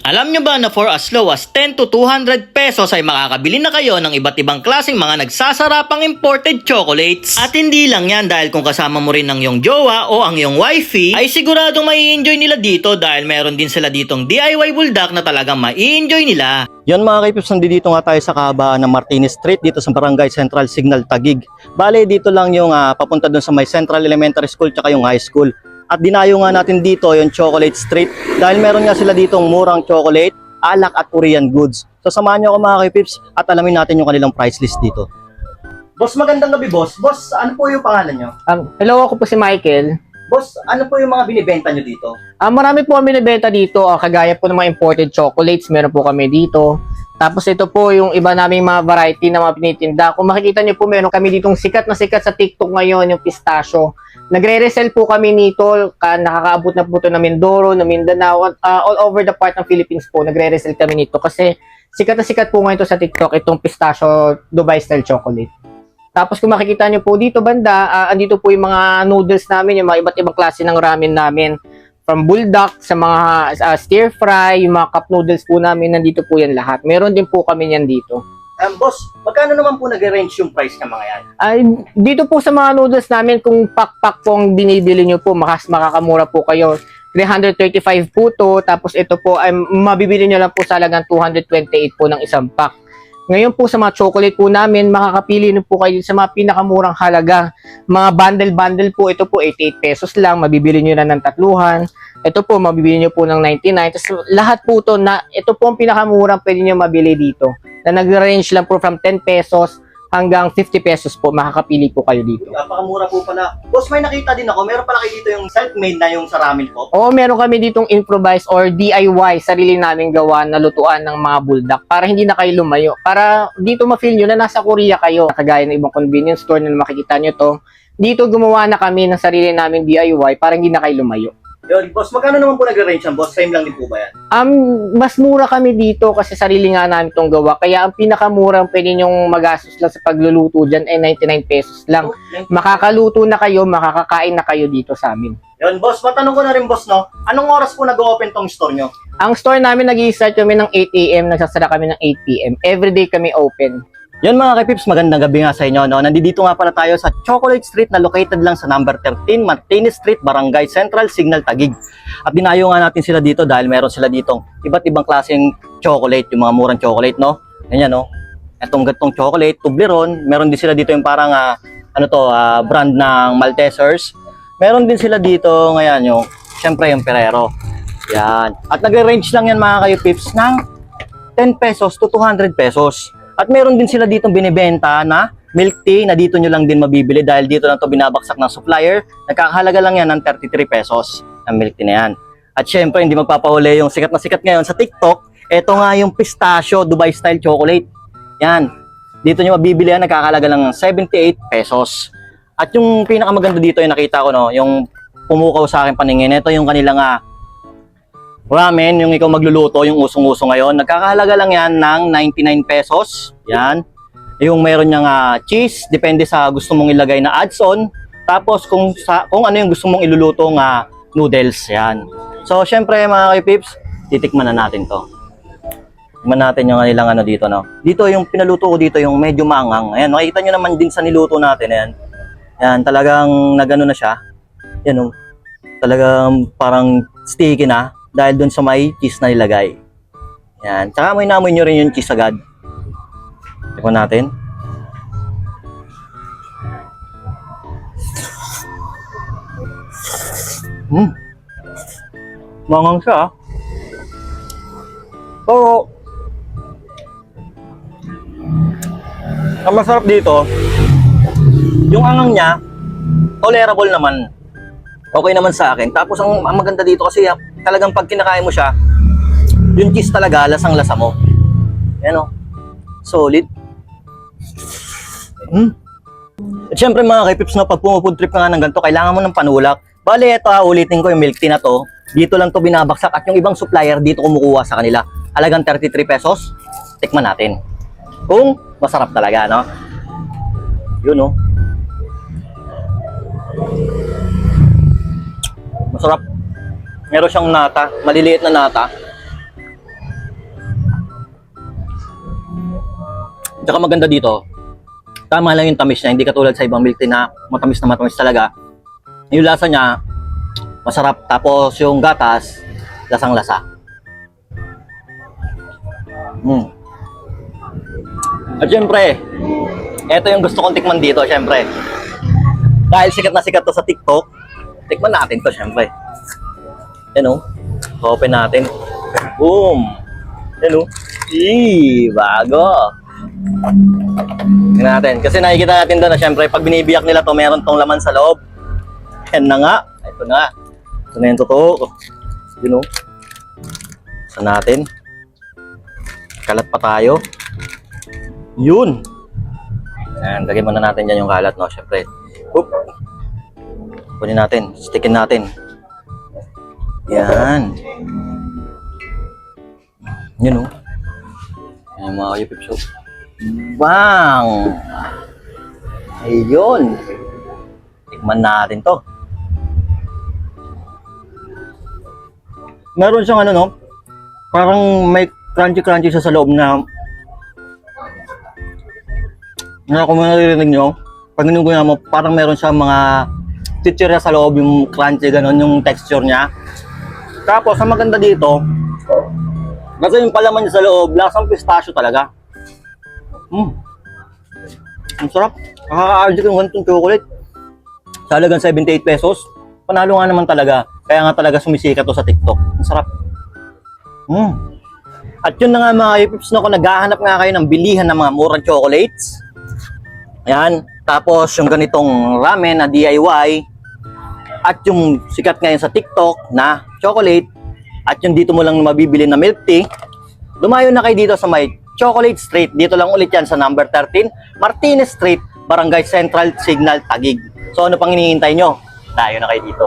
Alam nyo ba na for as low as 10 to 200 pesos ay makakabili na kayo ng iba't ibang klaseng mga nagsasarapang imported chocolates? At hindi lang yan, dahil kung kasama mo rin ng iyong jowa o ang iyong wifey, ay siguradong mai-enjoy nila dito dahil meron din sila ditong DIY buldak na talagang mai-enjoy nila. Yan mga kaipips, nandito nga tayo sa kahabaan ng Martinez Street dito sa Barangay Central Signal Taguig. Bale, dito lang yung papunta dun sa may Central Elementary School tsaka yung high school. At dinayo nga natin dito yung Chocolate Street dahil meron nga sila ditong murang chocolate, alak at Korean goods. So samahan nyo ako mga kaipips at alamin natin yung kanilang price list dito. Boss, magandang gabi boss. Boss, ano po yung pangalan nyo? Hello, ako po si Michael. Boss, ano po yung mga binibenta nyo dito? Marami po kami binibenta dito, kagaya po ng mga imported chocolates, meron po kami dito. Tapos ito po yung iba naming mga variety na mga pinitinda. Kung makikita nyo po, meron kami ditong sikat na sikat sa TikTok ngayon, yung pistachio. Nagre-resell po kami nito, nakakaabot na po ito na Mindoro, na Mindanao, all over the part ng Philippines po, nagre-resell kami nito kasi sikat na sikat po ngayon ito sa TikTok, itong pistachio Dubai style chocolate. Tapos kung makikita nyo po dito banda, andito po yung mga noodles namin, yung mga iba't ibang klase ng ramen namin. From buldak sa mga stir fry, yung mga cup noodles po namin, nandito po yan lahat. Meron din po kami yan dito. Boss, magkano naman po nag-range yung price ng mga yan? Dito po sa mga noodles namin, kung pack-pack po ang binibili nyo po, makakamura po kayo. 335 po to, tapos ito po ay mabibili nyo lang po sa halagang 228 po ng isang pack. Ngayon po sa mga chocolate po namin, makakapili na po kayo sa mga pinakamurang halaga. Mga bundle-bundle po, ito po 88 pesos lang, mabibili nyo na ng tatluhan. Ito po, mabibili nyo po ng 99. Tapos lahat po to, ito po ang pinakamurang pwede nyo mabili dito. Na nag-range lang po from 10 pesos hanggang 50 pesos po, makakapili po kayo dito. Napakamura po pala. Boss, may nakita din ako, meron pala kayo dito yung self-made na yung sa ramen po. Oo, meron kami ditong improvise or DIY, sarili namin gawa na lutuan ng mga buldak para hindi na kayo lumayo. Para dito ma-feel nyo na nasa Korea kayo. Kagaya ng ibang convenience store na makikita nyo to, dito gumawa na kami ng sarili namin DIY para hindi na kayo lumayo. Yun, boss, magkano naman po nag-range yan, boss? Same lang din po ba yan? Mas mura kami dito kasi sarili nga namin itong gawa. Kaya ang pinakamurang pwede nyong magastos lang sa pagluluto dyan ay 99 pesos lang. Makakaluto na kayo, makakakain na kayo dito sa amin. Yun, boss, matanong ko na rin, boss, no? Anong oras po nag-open tong store nyo? Ang store namin nag-i-start kami ng 8 AM, nagsasara kami ng 8 PM. Everyday kami open. Yun mga kaipips, magandang gabi nga sa inyo, no? Nandito nga pala tayo sa Chocolate Street na located lang sa number 13 Martinez Street, Barangay Central Signal Taguig. At dinayo nga natin sila dito dahil meron sila ditong iba't ibang klaseng chocolate, yung mga murang chocolate, no? Ganyan, no? Itong gatong chocolate, Toblerone, meron din sila dito yung parang brand ng Maltesers. Meron din sila dito ngayon yung syempre yung Ferrero. Yan. At nagre-range lang yan mga kaipips ng 10 pesos to 200 pesos. At meron din sila dito binibenta na milk tea na dito nyo lang din mabibili dahil dito lang to binabaksak ng supplier. Nagkakahalaga lang yan ng 33 pesos ang milk tea na yan. At syempre, hindi magpapahuli yung sikat na sikat ngayon sa TikTok. Ito nga yung pistachio Dubai style chocolate. Yan. Dito nyo mabibili yan, nagkakahalaga lang ng 78 pesos. At yung pinakamaganda dito yung nakita ko, no, yung pumukaw sa akin paningin. Ito yung kanilang ramen, yung ikaw magluluto, yung usong-uso ngayon. Nagkakahalaga lang yan ng 99 pesos. Yan. Yung meron niyang cheese, depende sa gusto mong ilagay na add-on. Tapos kung ano yung gusto mong iluluto noodles. Yan. So, syempre mga kaipips, titikman na natin to. Tikman natin yung kanilang dito, no. Dito yung pinaluto ko dito, yung medyo maanghang. Ayan, makikita nyo naman din sa niluto natin. Ayan. Yan, talagang nagano na siya. Yan, talagang parang sticky na. Dahil dun sa may cheese na nilagay. Yan. Tsaka amoy nyo rin yung cheese agad. Tikman natin. Mangang siya. Pero, ang masarap dito, yung angang niya, tolerable naman. Okay naman sa akin. Tapos ang maganda dito kasi talagang pag kinakain mo siya, yung cheese talaga, lasang-lasa mo. Yan o. Solid. At syempre mga kaipips, no, pag pumufood trip ka nga ng ganito, kailangan mo ng panulak. Bale, ito ulitin ko yung milk tea na to. Dito lang to binabaksak at yung ibang supplier dito kumukuha sa kanila. Halagang 33 pesos. Tikman natin. Kung masarap talaga, no? Yun, no? Masarap. Meron siyang nata, maliliit na nata. Tsaka maganda dito, tama lang yung tamis niya, hindi katulad sa ibang milk tea na matamis talaga. Yung lasa niya, masarap. Tapos yung gatas, lasang-lasa. At syempre, ito yung gusto kong tikman dito, syempre. Dahil sikat na sikat to sa TikTok, tikman natin to, syempre. Yan o. Open natin. Boom! Yan o. Bago! Tingnan natin. Kasi nakikita natin doon na syempre, pag binibiyak nila to, meron tong laman sa loob. Yan na nga. Ito na. Ito na yung totoo. Yun o. Saan natin? Kalat pa tayo. Yun! Ayan, lagay muna natin dyan yung kalat, no? Syempre. Oop! Kunin natin. Stickin natin. Yan. Yun o. Yan yung mga kayupip show. Bang! Ayun! Tikman natin to. Meron siyang ano, no? Parang may crunchy siya sa loob na kung maririnig nyo, pag ginuguya mo, parang meron siyang mga chichirya sa loob, yung crunchy, gano'n, yung texture niya. Tapos, ang maganda dito, kasi yung palaman niya sa loob, lasang pistachio talaga. Ang sarap. Nakaka-addict yung ganitong chocolate. Sa halagang 78 pesos, panalo nga naman talaga. Kaya nga talaga sumisikat to sa TikTok. Ang sarap. At yun na nga mga pips, no, kung naghahanap nga kayo ng bilihan ng mga murang chocolates, ayan, tapos yung ganitong ramen na DIY, at yung sikat ngayon sa TikTok na chocolate, at yung dito mo lang mabibili na milk tea, dumayo na kayo dito sa may Chocolate Street. Dito lang ulit yan sa number 13, Martinez Street, Barangay Central, Signal, Taguig. So ano pang hinihintay nyo? Tayo na kayo dito.